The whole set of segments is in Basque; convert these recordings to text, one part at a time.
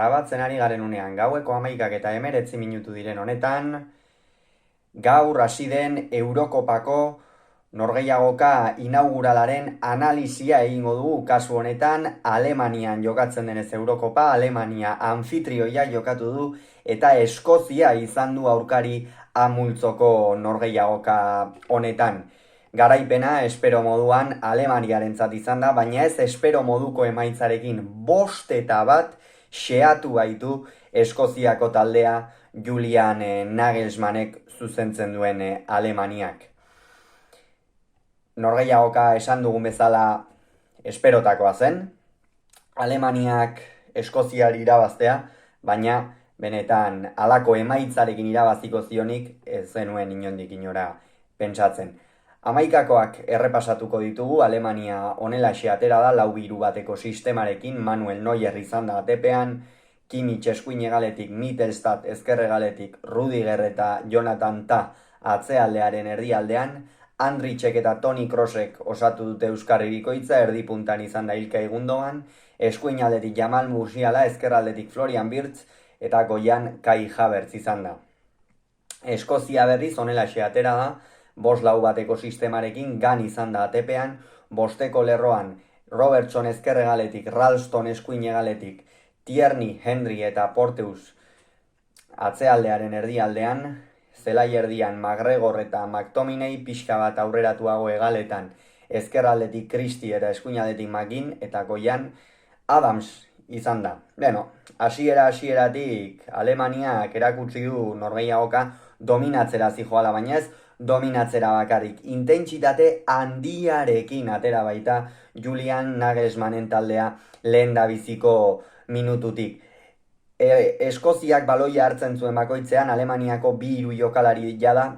grabatzen ari garen unean gaueko 11:19 diren honetan, gaur hasi den Eurokopako norgehiagoka inauguralaren analisia egingo dugu. Kasu honetan Alemanian jokatzen denez Eurokopa, Alemania anfitrioia jokatu du eta Eskozia izan du aurkari amultzoko norgehiagoka honetan. Garaipena espero moduan Alemaniarentzat izan da, baina ez espero moduko emaitzarekin 5-1 xeatu baitu Eskoziako taldea Julian Nagelsmannek zuzentzen duen Alemaniak. Norgehiagoka esan dugun bezala esperotakoa zen, Alemaniak Eskoziari irabaztea, baina benetan halako emaitzarekin irabaziko zionik ez zenuen inondik inora pentsatzen. 11koak errepasatuko ditugu. Alemania honelaxe atera da 4-3 sistemarekin, Manuel Neuer izan da atepean, Kimmich eskuin hegaletik, Mittelstadt ezker hegaletik, Rüdiger eta Jonathan Tah atzealdearen erdialdean, Andrićek eta Toni Kroosek osatu dute euskarri bikoitza, erdipuntan izan da Ilkay Gundogan, eskuin aldetik Jamal Musiala, ezker aldetik Florian Wirtz eta goian Kai Havertz izan da. Eskozia berriz honelaxe atera da, 5-4 sistemarekin, Gan izan da atepean, bosteko lerroan Robertson ezker hegaletik, Ralston eskuin hegaletik, Tierney, Henry eta Porteus atzealdearen erdialdean, zelai erdian McGregor eta McTominay pixka bat aurreratuago hegaletan, ezker aldetik Christie eta eskuin aldetik McGinn eta goian Adams izan da. Hasieratik Alemaniak erakutsi du norgehiagoka dominatzera zijoala, baina ez dominatzera bakarrik. Intentsitate handiarekin atera baita Julian Nagelsmannen taldea lehendabiziko minututik. Eskoziak baloia hartzen zuen bakoitzean, Alemaniako 2-3 jokalari jada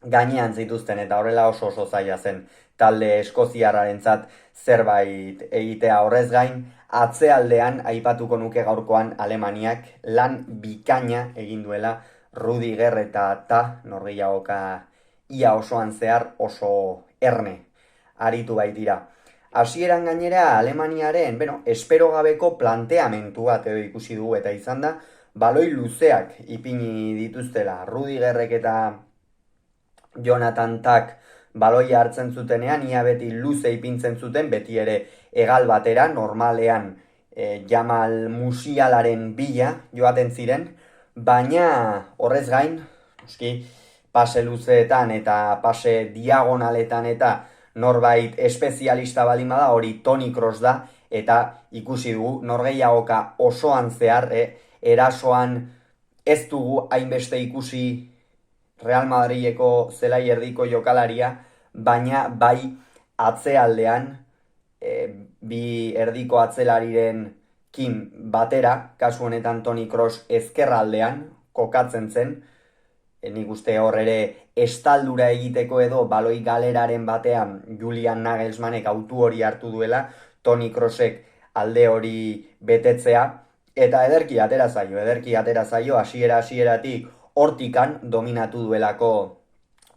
gainean zituzten, eta horrela oso zaila zen talde eskoziarrarentzat zerbait egitea. Horrez gain, atzealdean aipatuko nuke gaurkoan Alemaniak lan bikaina egin duela Rüdiger eta Tah norgehiagoka ia osoan zehar oso erne aritu baitira. Hasieran gainera Alemaniaren, espero gabeko planteamentu bat edo ikusi dugu, eta izan da baloi luzeak ipini dituztela. Rüdigerrek eta Jonathan Tah baloia hartzen zutenean, ia beti luze ipintzen zuten, beti ere egal batera, normalean Jamal Musialaren bila joaten ziren, baina horrez gain, pase luzeetan eta pase diagonaletan eta norbait espezialista baldin bada, hori Toni Kroos da, eta ikusi dugu norgehiagoka osoan zehar, erasoan ez dugu hainbeste ikusi Real Madrileko zelai erdiko jokalaria, baina bai atzealdean, bi erdiko atzelariren kin batera, kasu honetan Toni Kroos ezkerraldean kokatzen zen, nik uste hor ere estaldura egiteko edo baloi galeraren batean Julian Nagelsmannek autu hori hartu duela, Toni Kroosek alde hori betetzea, eta ederki atera zaio, hasieratik hortikan dominatu duelako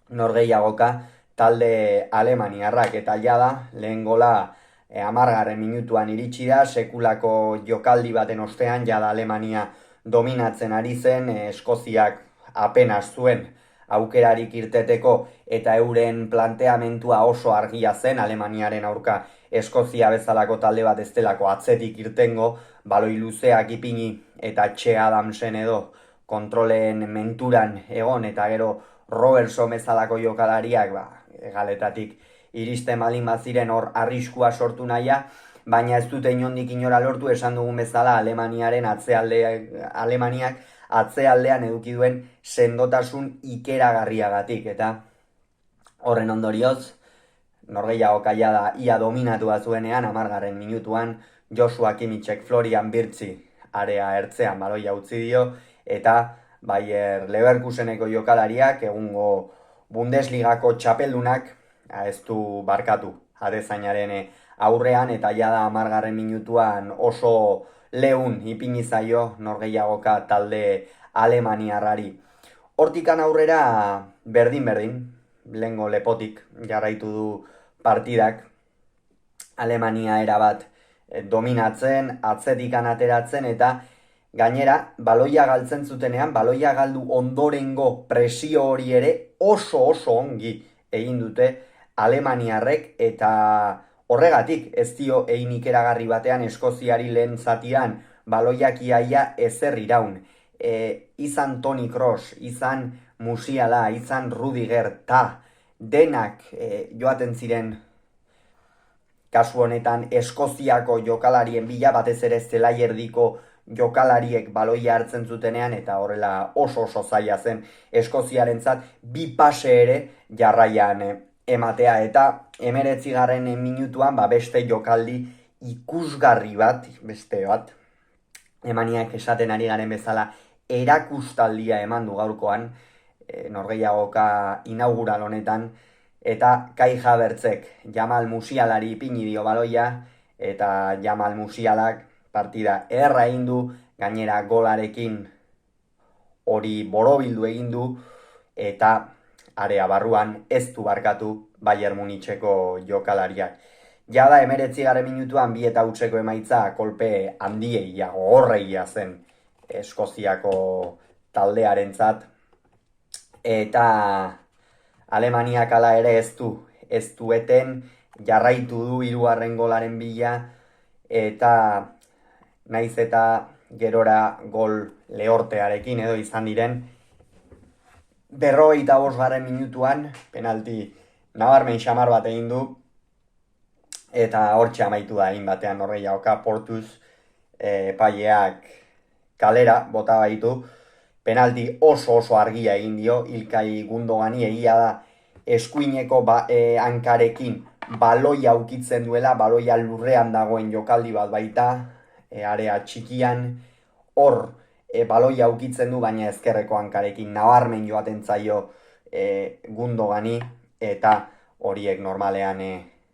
norgehiagoka talde alemaniarrak, eta jada lehen gola 10. minutuan iritsi da, sekulako jokaldi baten ostean, jada Alemania dominatzen ari zen, Eskoziak apenas zuen aukerarik irteteko, eta euren planteamentua oso argia zen, Alemaniaren aurka Eskozia bezalako talde bat ez delako atzetik irtengo, baloi luzeak ipini eta Che Adamsen edo kontrolen menturan egon, eta gero Robertson bezalako jokalariak galetatik iristen baldin baziren hor arriskua sortu nahia, baina ez dute inondik inora lortu, esan dugun bezala Alemaniak atzealdean eduki duen sendotasun ikeragarriagatik, eta horren ondorioz norgehiagoka da ia dominatua zuenean 10. minutuan Joshua Kimmichek Florian Wirtzi area ertzean baloia utzi dio, eta Bayer Leverkuseneko jokalariak egungo Bundesligako txapeldunak ez du barkatu adezainaren aurrean, eta jada 10. minutuan oso leun ipini zaio norgehiagoka talde alemaniarrari. Hortikan aurrera berdin, lehengo lepotik jarraitu du partidak, Alemania erabat dominatzen, atzetikan ateratzen, eta Gainera, baloia galtzen zutenean, baloia galdu ondorengo presio hori ere oso ongi egin dute alemaniarrek, eta horregatik ez dio egin ikeragarri batean Eskoziari lehen zatian baloiak iaia ezer iraun. Izan Toni Kroos, izan Musiala, izan Rudiger, ta denak joaten ziren kasu honetan Eskoziako jokalarien bila, batez ere zelaierdiko jokalariek baloia hartzen zutenean, eta horrela oso zaila zen Eskoziarentzat bi pase ere jarraian ematea, eta 19. minutuan beste jokaldi ikusgarri bat, Alemaniak esaten ari garen bezala erakustaldia eman du gaurkoan, norgehiagoka inaugural honetan, eta Kai Havertzek Jamal Musialari ipini dio baloia, eta Jamal Musialak partida erra egin du, gainera golarekin hori borobildu egin du, eta area barruan ez du barkatu Bayern Municheko jokalariak. Jada 19. minutuan 2-0 emaitza kolpe handieia, gogorreia zen Eskoziako taldearentzat, eta Alemaniak hala ere ez du eten, jarraitu du 3. golaren bila, eta naiz eta gerora gol lehortearekin edo izan diren, 55. minutuan penalti nabarmen xamar bat egin du, eta hortxe amaitu da egin batean norgehiagoka. Portuz epaileak kalera bota baitu, penalti oso argia egin dio Ilkay Gundogani. Egia da eskuineko hankarekin baloia ukitzen duela, baloia lurrean dagoen jokaldi bat baita, area txikian, hor baloia ukitzen du, baina ezkerreko hankarekin nabarmen joaten zaio Gundogani, eta horiek normalean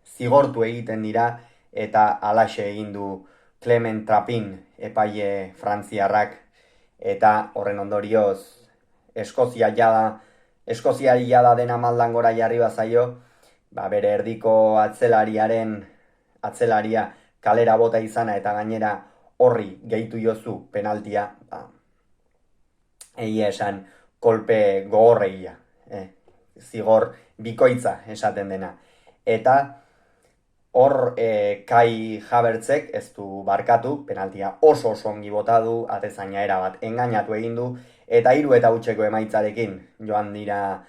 zigortu egiten dira, eta alaxe egin du Clement Trapin epaile frantziarrak, eta horren ondorioz Eskoziari jada dena maldan gora jarri bazaio, bere erdiko atzelaria kalera bota izana, eta gainera horri gehitu jozu penaltia, egia esan kolpe gogorregia, zigor bikoitza esaten dena. Eta hor Kai Havertzek ez du barkatu, penaltia oso ongi bota du, atezaina erabat engainatu egin du, eta 3-0 emaitzarekin joan dira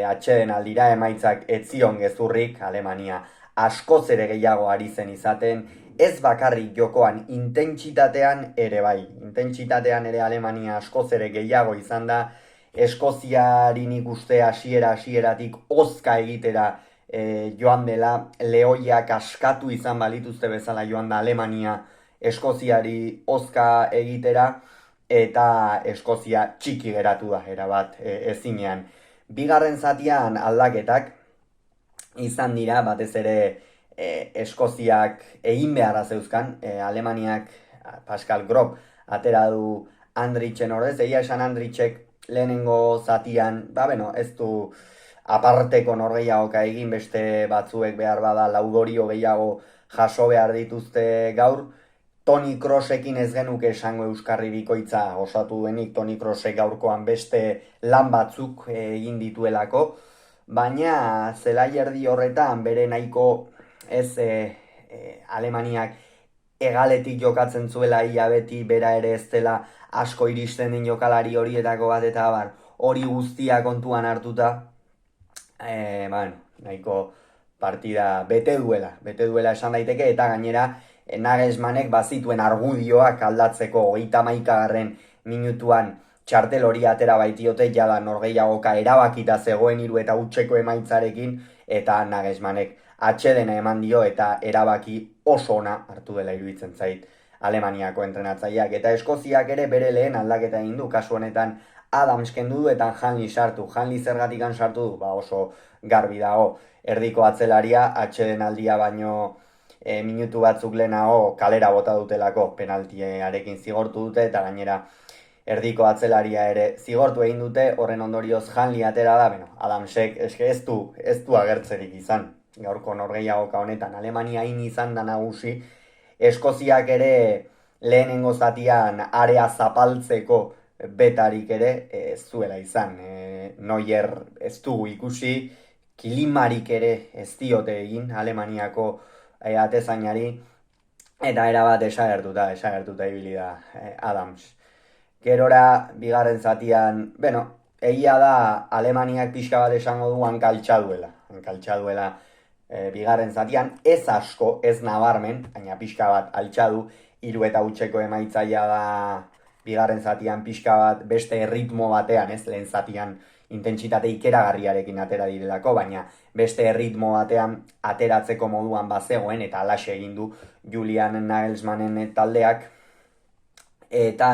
atxeden aldira. Emaitzak ez zion gezurrik, Alemania askoz ere gehiago ari zen izaten, ez bakarrik jokoan, intentsitatean ere bai. Intentsitatean ere Alemania askoz ere gehiago izan da, Eskoziari nik uste hasieratik ozka egitera joan dela, lehoiak askatu izan balituzte bezala joan da Alemania Eskoziari ozka egitera, eta Eskozia txiki geratu da, erabat ezinean. Bigarren zatian aldaketak izan dira, batez ere Eskoziak egin beharra zeuzkan, Alemaniak Pascal Grob atera du Andritzen ordez. Egia esan Andritzek lehenengo zatian, ez du aparteko norgehiagoka egin, beste batzuek behar bada laudorio gehiago jaso behar dituzte gaur. Toni Kroosekin ez genuke esango euskarri bikoitza osatu duenik, Toni Kroosek gaurkoan beste lan batzuk egin dituelako, baina zelaierdi horretan bere nahiko ez Alemaniak egaletik jokatzen zuela, ia beti bera ere ez dela asko iristen den jokalari horietako bat, eta hori guztia kontuan hartuta, nahiko partida bete duela esan daiteke, eta gainera Nagelsmannek bazituen argudioak aldatzeko 31. minutuan txartel hori atera baitiote, jada norgehiagoka erabakita zegoen 3-0 emaitzarekin, eta Nagelsmannek atxedena eman dio, eta erabaki oso ona hartu dela iruditzen zait Alemaniako entrenatzaileak. Eta Eskoziak ere bere lehen aldaketa egin du, kasu honetan Adams kendu du eta Hanley sartu. Hanley zergatikan sartu du, oso garbi dago, erdiko atzelaria atxeden aldia baino minutu batzuk lehenago kalera bota dutelako, penaltiarekin zigortu dute, eta gainera erdiko atzelaria ere zigortu egin dute. Horren ondorioz Hanley atera da, Adamsek ez du agertzerik izan gaurko norgehiagoka honetan. Alemania hain izan da nagusi, Eskoziak ere lehenengo zatian area zapaltzeko betarik ere ez zuela izan. Neuer ez dugu ikusi, kilimarik ere ez diote egin Alemaniako atezainari, eta erabat desagertuta ibili da Adams. Gerora, bigarren zatian, egia da Alemaniak pixka bat esango du hankaltxa duela bigarren zatian, ez asko, ez nabarmen, baina pixka bat altxadu, 3-0 emaitzaia da bigarren zatian pixka bat beste ritmo batean, ez lehen zatian intentsitate ikeragarriarekin atera direlako, baina beste ritmo batean ateratzeko moduan bazegoen, eta alaxe egin du Julian Nagelsmannen taldeak, eta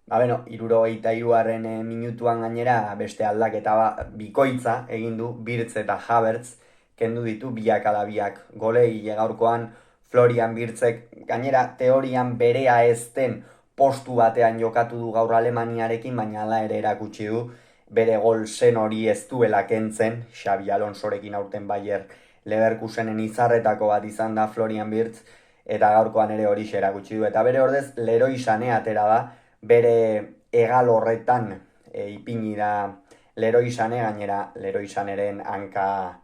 63. Minutuan gainera beste aldaketa bikoitza egin du Wirtz eta Havertz, kendu ditu biak ala biak golei gaurkoan. Florian Wirtzek gainera teorian berea ez den postu batean jokatu du gaur Alemaniarekin, baina hala ere erakutsi du bere gol zen hori ez duela kentzen. Xabi Alonsorekin aurten Bayer Leverkusenen izarretako bat izan da Florian Wirtz, eta gaurkoan ere hori erakutsi du, eta bere ordez Leroy Sané atera da, bere hegal horretan ipini da Leroy Sané, gainera Leroy Saneren hanka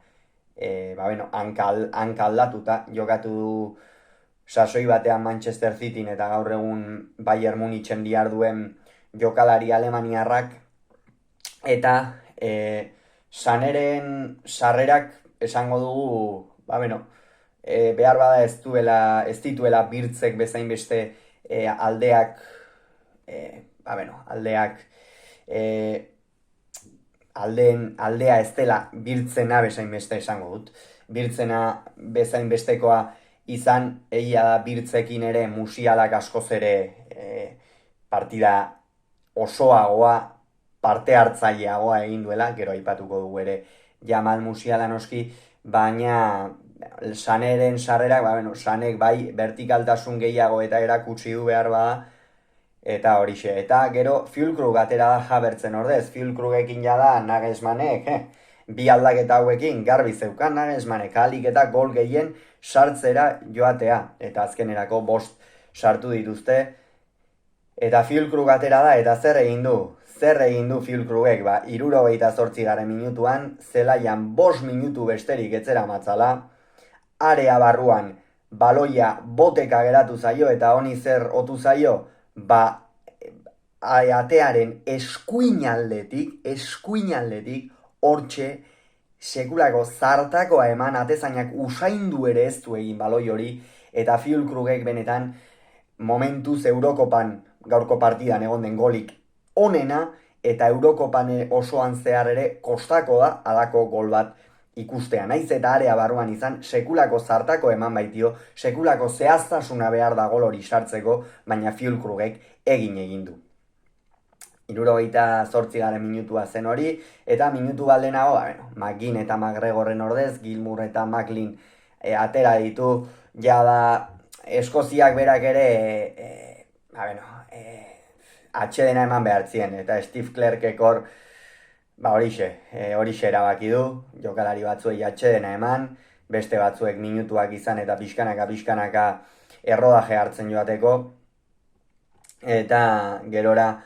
aldatuta jokatu du sasoi batean Manchester Cityn eta gaur egun Bayern Munichen diharduen jokalari alemaniarrak, eta Saneren sarrerak esango dugu, behar bada ez dituela Wirtzek bezain beste aldeak aldea ez dela Wirtzena bezain beste esango dut. Wirtzena bezain bestekoa izan, egia da Wirtzekin ere Musialak askoz ere partida osoagoa, parte hartzaileagoa egin duela, gero aipatuko dugu ere Jamal Musiala noski, baina Saneren sarrerak, Sanek bai vertikaltasun gehiago eta erakutsi du behar bada, eta horixe. Eta gero Füllkrug atera da Havertzen ordez, Füllkrugekin jada Nagelsmannek, bi aldaketa hauekin garbi zeukan Nagelsmannek ahalik eta gol gehien sartzera joatea, eta azkenerako 5 sartu dituzte, eta Füllkrug atera da, eta zer egin du Füllkrugek, 78. Minutuan, zelaian 5 minutu besterik etzera matzala, area barruan baloia boteka geratu zaio, eta honi zer otu zaio, atearen eskuinaldetik hortxe sekulako zartakoa eman, atezainak usaindu ere ez du egin baloi hori, eta Füllkrugek benetan momentuz Eurokopan gaurko partidan egon den golik onena, eta Eurokopan osoan zehar ere kostako da alako gol bat ikustea. Naiz eta area barruan izan, sekulako zartako eman baitio, sekulako zehaztasuna behar da gol hori sartzeko, baina Füllkrugek egin du. 78. Minutua zen hori, eta minutu baldenago, McGinn eta McGregorren ordez, Gilmour eta McLean atera ditu, jada Eskoziak berak ere, atxedena eman behartzien, eta Steve Clarkek hor, horixe erabaki du, jokalari batzuei atxedena eman, beste batzuek minutuak izan eta pixkanaka errodaje hartzen joateko, eta gerora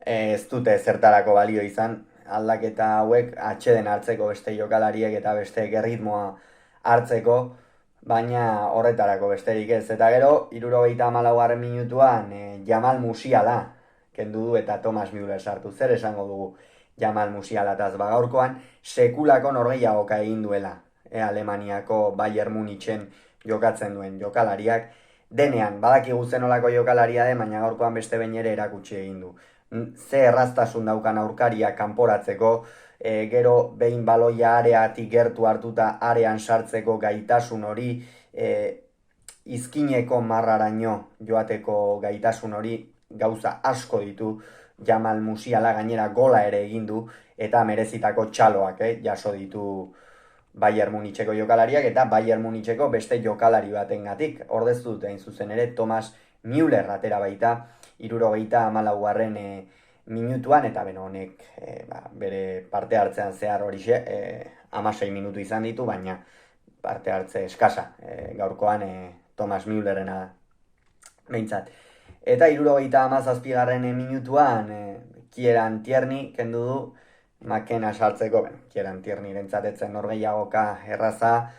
ez dute zertarako balio izan, aldaketa hauek atxeden hartzeko beste jokalariek eta beste erritmoa hartzeko, baina horretarako besterik ez. Eta gero, 74. Minutuan Jamal Musiala kendu du eta Thomas Müller sartu. Zer esango dugu Jamal Musialataz, gaurkoan sekulako norgehiagoka egin duela Alemaniako Bayern Munichen jokatzen duen jokalariak, denean badakigu zenolako jokalaria den, baina gaurkoan beste behin ere erakutsi egin du. Ze erraztasun daukan aurkaria kanporatzeko, gero behin baloia areatik gertu hartuta arean sartzeko gaitasun hori, izkineko marraraino joateko gaitasun hori, gauza asko ditu Jamal Musiala, gainera gola ere egin du, eta merezitako txaloak jaso ditu Bayern Municheko jokalariak, eta Bayern Municheko beste jokalari batengatik ordeztu dute hain zuzen ere Thomas Müller atera baita 74. Minutuan, eta honek bere parte hartzean zehar horixe 16 minutu izan ditu, baina parte hartze eskasa gaurkoan Thomas Müllerrena behintzat. Eta 77. minutuan Kieran Tierney kendu du Makena sartzeko, Kieran Tierneyren txatetzen norgehiagoka erraza,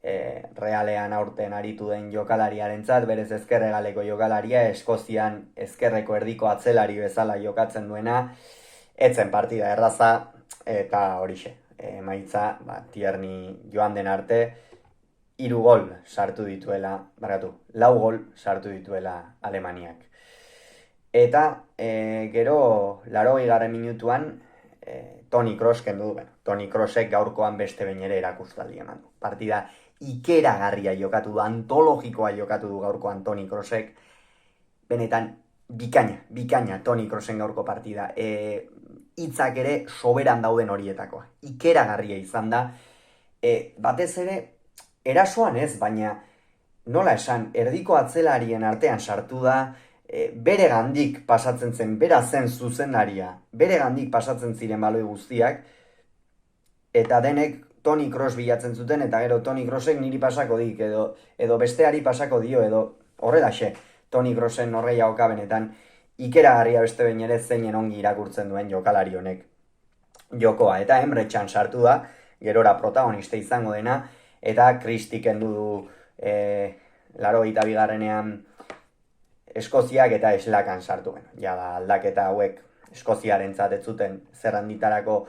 Realean aurten aritu den jokalariarentzat, berez ezkerregaleko jokalaria, Eskozian ezkerreko erdiko atzelari bezala jokatzen duena, etzen partida erraza, eta horixe, emaitza, Tierney joan den arte, 3 gol sartu dituela, lau gol sartu dituela Alemaniak. Eta gero, 80. minutuan, Toni Kroos kendu du, Toni Kroosek gaurkoan beste behin ere erakustaldi eman du. Partida ikeragarria jokatu du, antologikoa jokatu du gaurkoan Toni Kroosek. Benetan, bikaina Toni Kroosen gaurko partida. Hitzak ere soberan dauden horietakoa. Ikeragarria izan da. Batez ere, erasoan ez, baina nola esan, erdiko atzelarien artean sartu da, bere gandik pasatzen zen, bera zen zuzendaria, bere gandik pasatzen ziren baloi guztiak, eta denek Toni Kroos bilatzen zuten, eta gero Toni Kroosek niri pasako dik, edo besteari pasako dio, edo horrelaxe, Toni Kroosen norgehiagoka benetan, ikeragarria beste behin ere zeinen ongi irakurtzen duen jokalari honek jokoa, eta Emre Can sartu da, gerora protagonista izango dena, eta Kristi kendu du 82. Eskoziak eta Eslakan sartu. Ja da aldaketa hauek Eskoziarentzat ez zuten zer handitarako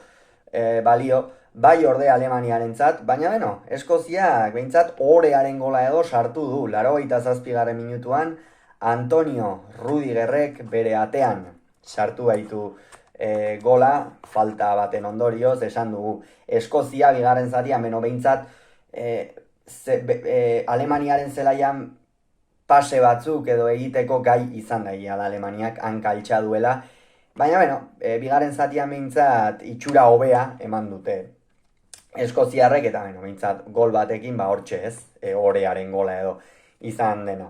balio, bai orde Alemaniarentzat, baina Eskoziak behintzat orearen gola edo sartu du, 87. minutuan, Antonio Rudigerrek bere atean sartu baitu gola, falta baten ondorioz, esan dugu. Eskozia bigarren zatian, behintzat, Alemaniaren zelaian pase batzuk edo egiteko gai izan daia da Alemaniak hanka altxa duela, baina bigarren zatian behintzat itxura hobea eman dute Eskoziarrek, eta behintzat gol batekin hortxe ez, orearen gola edo izan dena.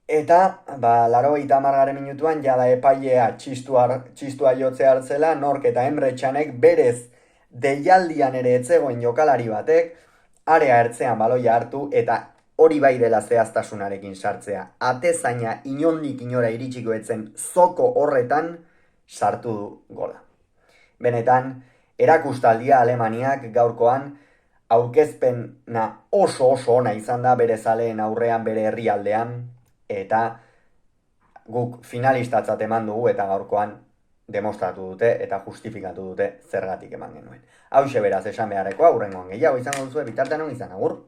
Eta, 80. minutuan jada epailea txistua jotze hartzela, nork eta Emre Canek berez deialdian ere etzegoen jokalari batek, area ertzean baloia hartu eta hori bai dela zehaztasunarekin sartzea. Atezaina inondik inora iritsiko etzen zoko horretan sartu du gola. Benetan, erakustaldia Alemaniak gaurkoan aurkezpena oso ona izan da bere zaleen aurrean, bere herrialdean, eta guk finalistatzat eman dugu eta gaurkoan demostratu dute eta justifikatu dute zergatik eman genuen. Hauxe beraz esan beharrekoa, hurrengoan gehiago izango duzu, bitartean on izan, agur!